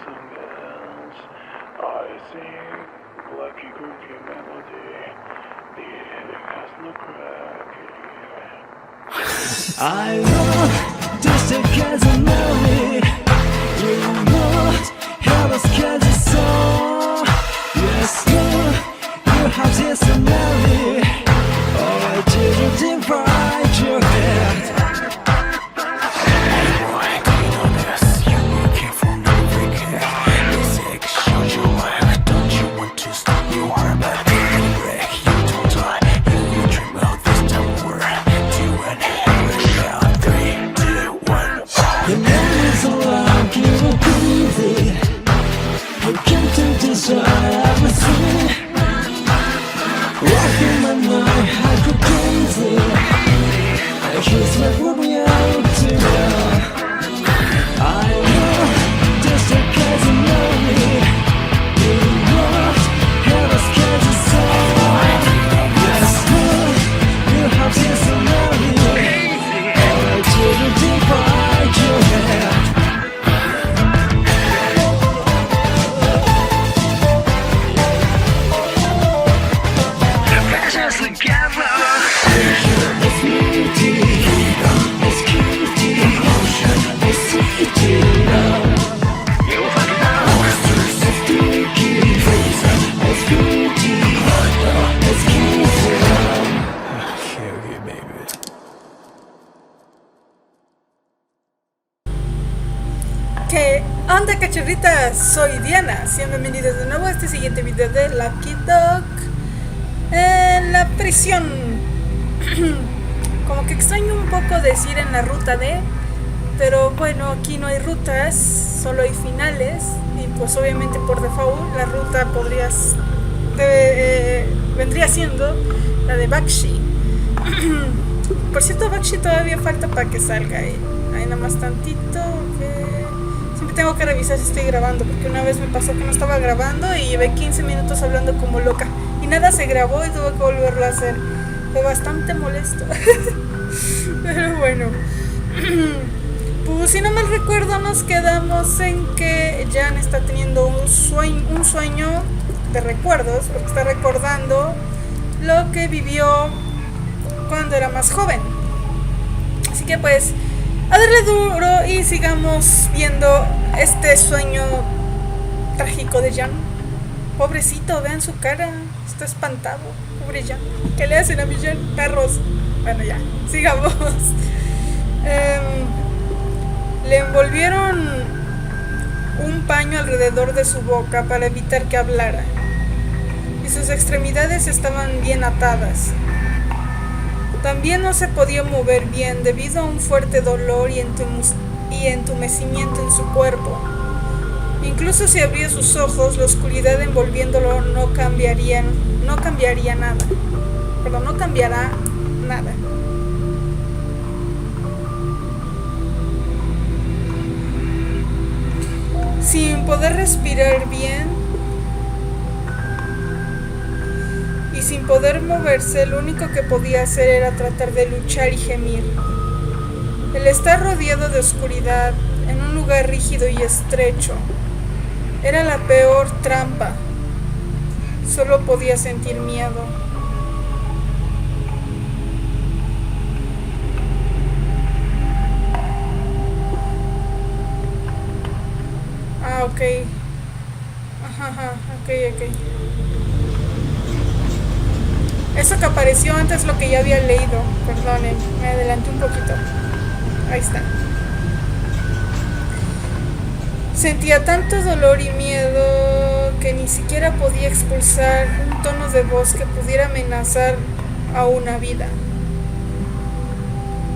some bells. I sing lucky groovy melody. The ending has no crack. I know just a cause of melody. You know how to catch a song. Yes, you have this melody. Oh, I didn't divide your head. ¿Qué onda, cachorritas? Soy Diana, sean bienvenidos de nuevo a este siguiente video de Lucky Dog en la prisión. Como que extraño un poco decir en la ruta de, pero bueno, aquí no hay rutas, solo hay finales. Y pues obviamente por default la ruta vendría siendo la de Bakshi. Por cierto, Bakshi todavía falta para que salga ahí nada más tantito. Siempre tengo que revisar si estoy grabando, porque una vez me pasó que no estaba grabando y llevé 15 minutos hablando como loca y nada se grabó y tuve que volverlo a hacer. Fue bastante molesto. Pero bueno, pues si no mal recuerdo, nos quedamos en que Jan está teniendo un sueño de recuerdos, porque está recordando lo que vivió cuando era más joven. Así que pues a darle duro y sigamos viendo este sueño trágico de Jan. Pobrecito, vean su cara, está espantado, pobre Jan. ¿Qué le hacen a mi Jan? Perros. Bueno, ya, sigamos. Le envolvieron un paño alrededor de su boca para evitar que hablara, y sus extremidades estaban bien atadas. También no se podía mover bien debido a un fuerte dolor y entumecimiento en su cuerpo. Incluso si abría sus ojos, la oscuridad envolviéndolo no cambiará nada. Sin poder respirar bien y sin poder moverse, lo único que podía hacer era tratar de luchar y gemir. El estar rodeado de oscuridad, en un lugar rígido y estrecho, era la peor trampa. Solo podía sentir miedo. Ok. Ok. Eso que apareció antes es lo que ya había leído. Perdonen, me adelanté un poquito. Ahí está. Sentía tanto dolor y miedo que ni siquiera podía expulsar un tono de voz que pudiera amenazar a una vida.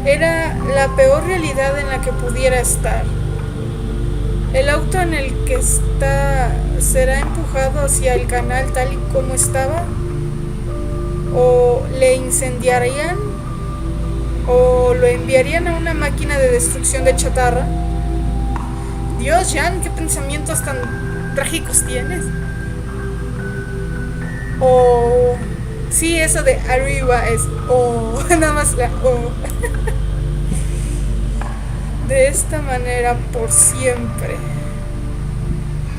Era la peor realidad en la que pudiera estar. El auto en el que está será empujado hacia el canal tal y como estaba, o le incendiarían, o lo enviarían a una máquina de destrucción de chatarra. Dios, Jan, qué pensamientos tan trágicos tienes. O sí, eso de arriba es nada más la De esta manera por siempre.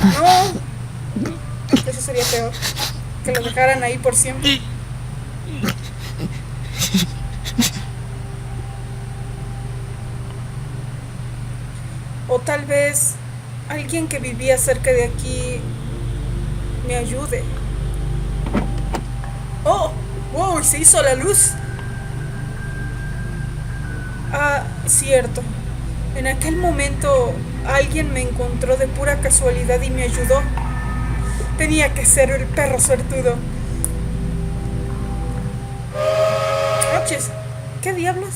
No, eso sería peor. Que lo dejaran ahí por siempre. O tal vez alguien que vivía cerca de aquí me ayude. ¡Oh! ¡Wow! Se hizo la luz. Ah, cierto. En aquel momento alguien me encontró de pura casualidad y me ayudó. Tenía que ser el perro suertudo. ¡Ochis! ¿Qué diablos?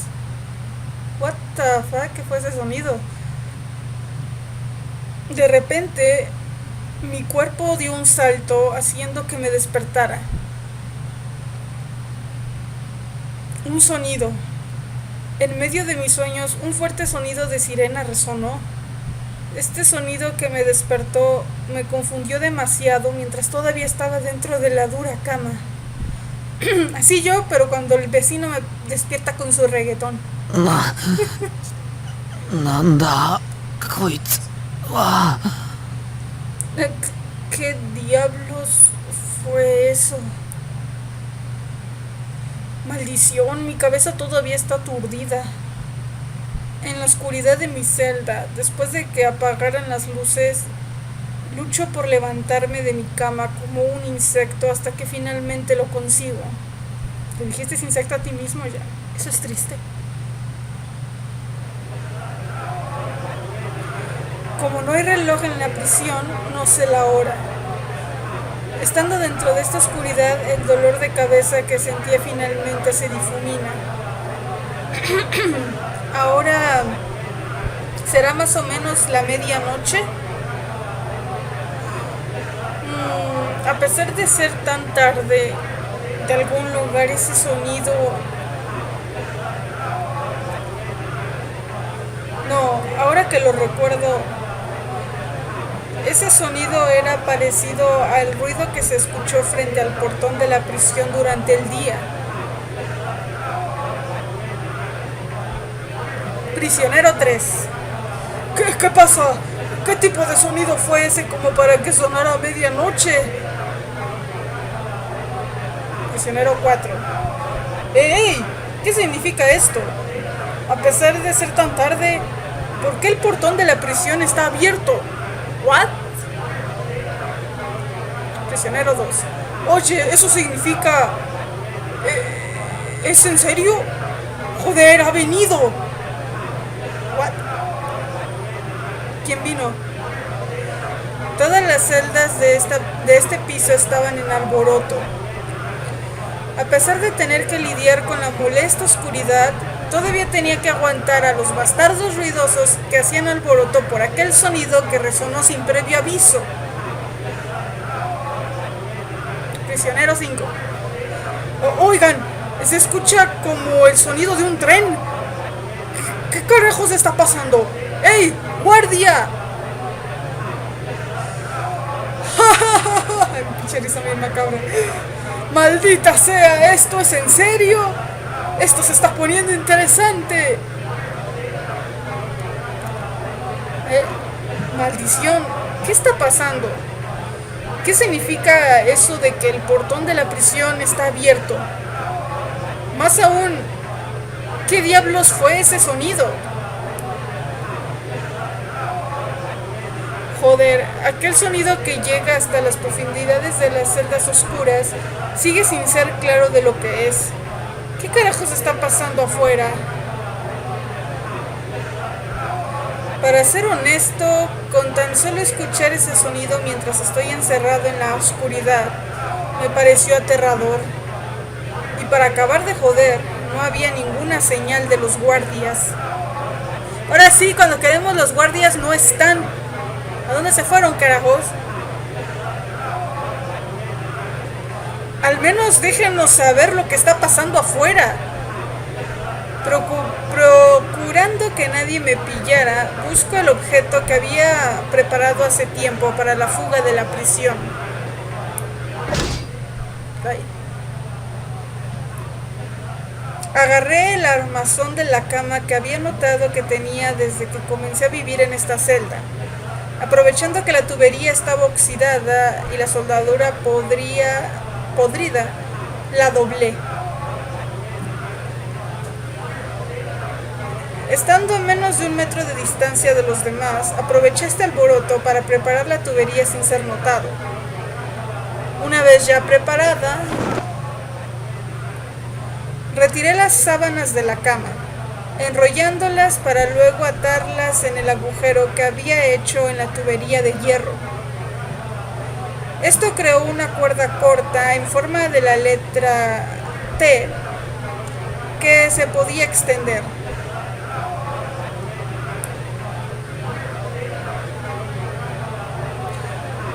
What the fuck? ¿Qué fue ese sonido? De repente, mi cuerpo dio un salto haciendo que me despertara. Un sonido. En medio de mis sueños, un fuerte sonido de sirena resonó. Este sonido que me despertó me confundió demasiado mientras todavía estaba dentro de la dura cama. Así yo, pero cuando el vecino me despierta con su reggaetón. なんだこいつは。 ¿Qué diablos fue eso? Maldición, mi cabeza todavía está aturdida. En la oscuridad de mi celda, después de que apagaran las luces, lucho por levantarme de mi cama como un insecto hasta que finalmente lo consigo. ¿Te dijiste insecto a ti mismo ya? Eso es triste. Como no hay reloj en la prisión, no sé la hora. Estando dentro de esta oscuridad, el dolor de cabeza que sentía finalmente se difumina. Ahora será más o menos la medianoche. A pesar de ser tan tarde, de algún lugar ese sonido... No, ahora que lo recuerdo, ese sonido era parecido al ruido que se escuchó frente al portón de la prisión durante el día. Prisionero 3. ¿Qué pasa? ¿Qué tipo de sonido fue ese como para que sonara a medianoche? Prisionero 4. ¡Ey! ¿Qué significa esto? A pesar de ser tan tarde, ¿por qué el portón de la prisión está abierto? ¿What? Prisionero 2. Oye, eso significa... ¿Es en serio? Joder, ha venido. What? ¿Quién vino? Todas las celdas de este piso estaban en alboroto. A pesar de tener que lidiar con la molesta oscuridad, todavía tenía que aguantar a los bastardos ruidosos que hacían alboroto por aquel sonido que resonó sin previo aviso. Prisionero 5. Oigan, se escucha como el sonido de un tren. ¿Qué carajos está pasando? ¡Ey, guardia! Pinche risa bien macabra. ¡Maldita sea! ¿Esto es en serio? Esto se está poniendo interesante. Maldición, ¿qué está pasando? ¿Qué significa eso de que el portón de la prisión está abierto? Más aún, ¿qué diablos fue ese sonido? Joder, aquel sonido que llega hasta las profundidades de las celdas oscuras sigue sin ser claro de lo que es. ¿Qué carajos está pasando afuera? Para ser honesto, con tan solo escuchar ese sonido mientras estoy encerrado en la oscuridad, me pareció aterrador. Y para acabar de joder, no había ninguna señal de los guardias. Ahora sí, cuando queremos los guardias no están. ¿A dónde se fueron, carajos? Al menos déjenos saber lo que está pasando afuera. Procurando que nadie me pillara, busco el objeto que había preparado hace tiempo para la fuga de la prisión. Ay. Agarré el armazón de la cama que había notado que tenía desde que comencé a vivir en esta celda. Aprovechando que la tubería estaba oxidada y la soldadura podrida, la doblé. Estando a menos de 1 metro de distancia de los demás, aproveché este alboroto para preparar la tubería sin ser notado. Una vez ya preparada, retiré las sábanas de la cama, enrollándolas para luego atarlas en el agujero que había hecho en la tubería de hierro. Esto creó una cuerda corta en forma de la letra T que se podía extender.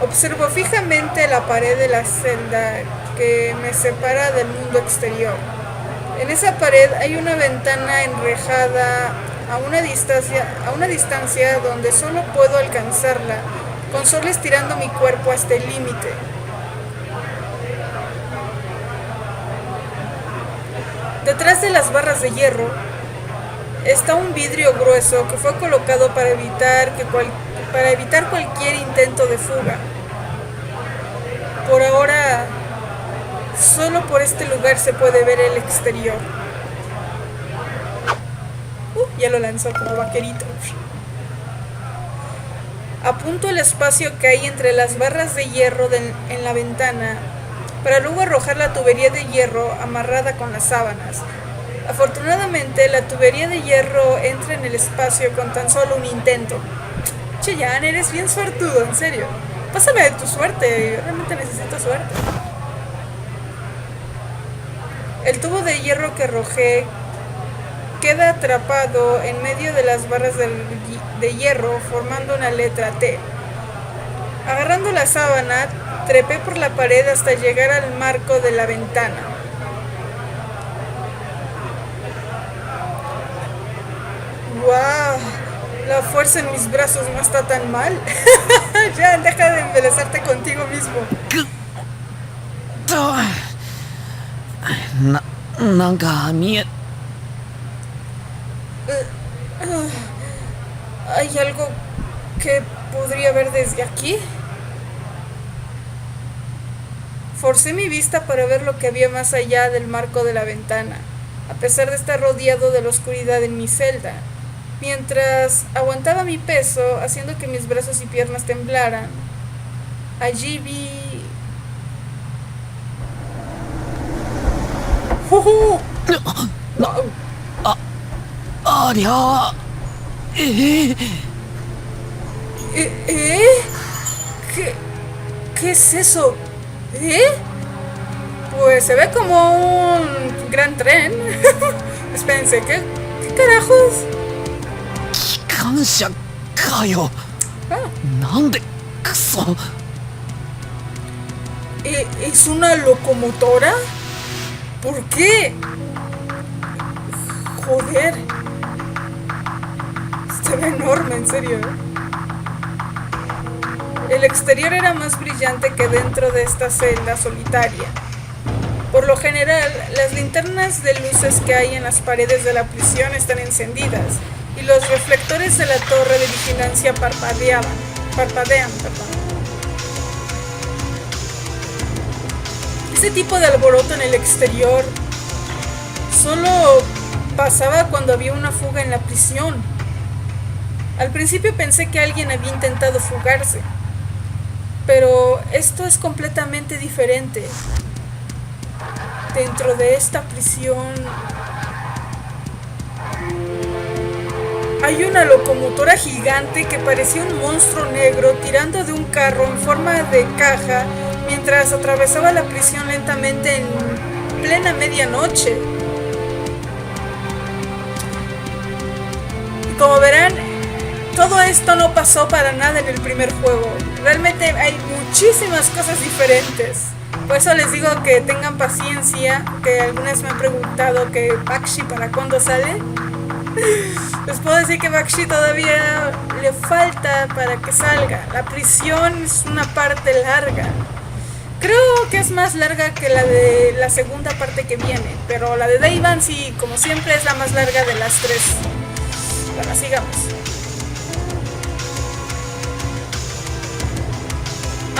Observo fijamente la pared de la celda que me separa del mundo exterior. En esa pared hay una ventana enrejada a una distancia donde solo puedo alcanzarla con solo estirando mi cuerpo hasta el límite. Detrás de las barras de hierro está un vidrio grueso que fue colocado para evitar cualquier intento de fuga. Por ahora, solo por este lugar se puede ver el exterior. Ya lo lanzó como vaquerito. Apunto el espacio que hay entre las barras de hierro en la ventana para luego arrojar la tubería de hierro amarrada con las sábanas. Afortunadamente, la tubería de hierro entra en el espacio con tan solo un intento. Cheyenne, eres bien suertudo, en serio. Pásame de tu suerte, yo realmente necesito suerte. El tubo de hierro que arrojé queda atrapado en medio de las barras de hierro formando una letra T. Agarrando la sábana, trepé por la pared hasta llegar al marco de la ventana. ¡Wow! La fuerza en mis brazos no está tan mal. Ya, deja de embelezarte contigo mismo. ¿Hay algo que podría ver desde aquí? Forcé mi vista para ver lo que había más allá del marco de la ventana, a pesar de estar rodeado de la oscuridad en mi celda. Mientras aguantaba mi peso, haciendo que mis brazos y piernas temblaran, allí vi... ¡Wow! ¿Qué es eso? Pues se ve como un gran tren. Espérense, ¿qué carajos? ¿Es una locomotora? ¿Por qué? Joder. Se ve enorme, en serio. El exterior era más brillante que dentro de esta celda solitaria. Por lo general, las linternas de luces que hay en las paredes de la prisión están encendidas y los reflectores de la torre de vigilancia parpadean. Ese tipo de alboroto en el exterior solo pasaba cuando había una fuga en la prisión. Al principio pensé que alguien había intentado fugarse, pero esto es completamente diferente. Dentro de esta prisión hay una locomotora gigante que parecía un monstruo negro tirando de un carro en forma de caja mientras atravesaba la prisión lentamente en plena medianoche. Y como verán, todo esto no pasó para nada en el primer juego. Realmente hay muchísimas cosas diferentes. Por eso les digo que tengan paciencia, que algunas me han preguntado que Bakshi para cuándo sale. Les puedo decir que Bakshi todavía le falta para que salga. La prisión es una parte larga. Creo que es más larga que la de la segunda parte que viene, pero la de Dayvan sí, como siempre, es la más larga de las tres. Bueno, sigamos.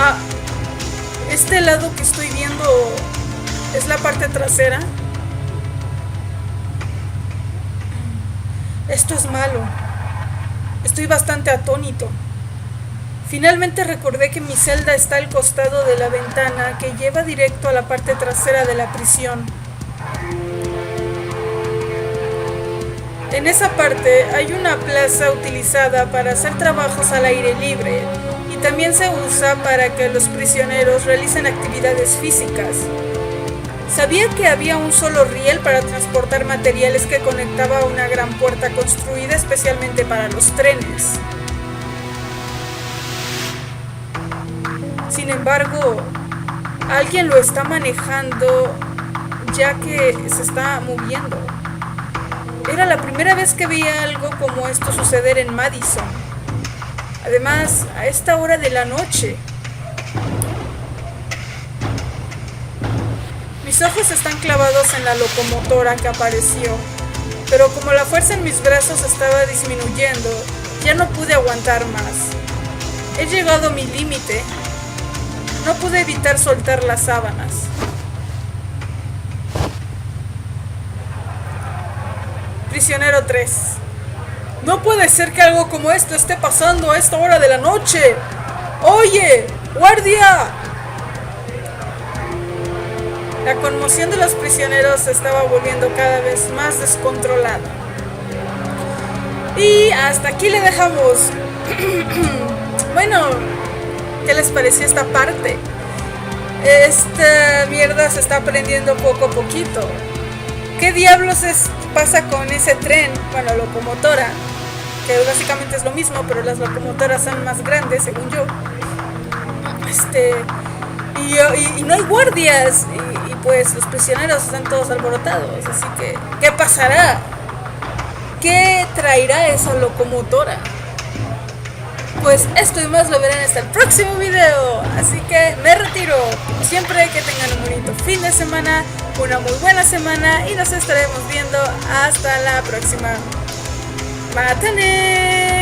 Ah, este lado que estoy viendo es la parte trasera. Esto es malo. Estoy bastante atónito. Finalmente recordé que mi celda está al costado de la ventana que lleva directo a la parte trasera de la prisión. En esa parte hay una plaza utilizada para hacer trabajos al aire libre y también se usa para que los prisioneros realicen actividades físicas. Sabía que había un solo riel para transportar materiales que conectaba a una gran puerta construida especialmente para los trenes. Sin embargo, alguien lo está manejando ya que se está moviendo. Era la primera vez que veía algo como esto suceder en Madison. Además, a esta hora de la noche. Mis ojos están clavados en la locomotora que apareció, pero como la fuerza en mis brazos estaba disminuyendo, ya no pude aguantar más. He llegado a mi límite. No pude evitar soltar las sábanas. Prisionero 3. No puede ser que algo como esto esté pasando a esta hora de la noche. ¡Oye! ¡Guardia! La conmoción de los prisioneros se estaba volviendo cada vez más descontrolada. Y hasta aquí le dejamos. Bueno, ¿qué les pareció esta parte? Esta mierda se está aprendiendo poco a poquito. ¿Qué diablos pasa con ese tren? Bueno, locomotora, que básicamente es lo mismo, pero las locomotoras son más grandes, según yo. Y no hay guardias, y pues los prisioneros están todos alborotados, así que ¿qué pasará? ¿Qué traerá esa locomotora? Pues esto y más lo verán hasta el próximo video, así que me retiro. Como siempre, que tengan un bonito fin de semana, una muy buena semana y nos estaremos viendo hasta la próxima. ¡Mátane!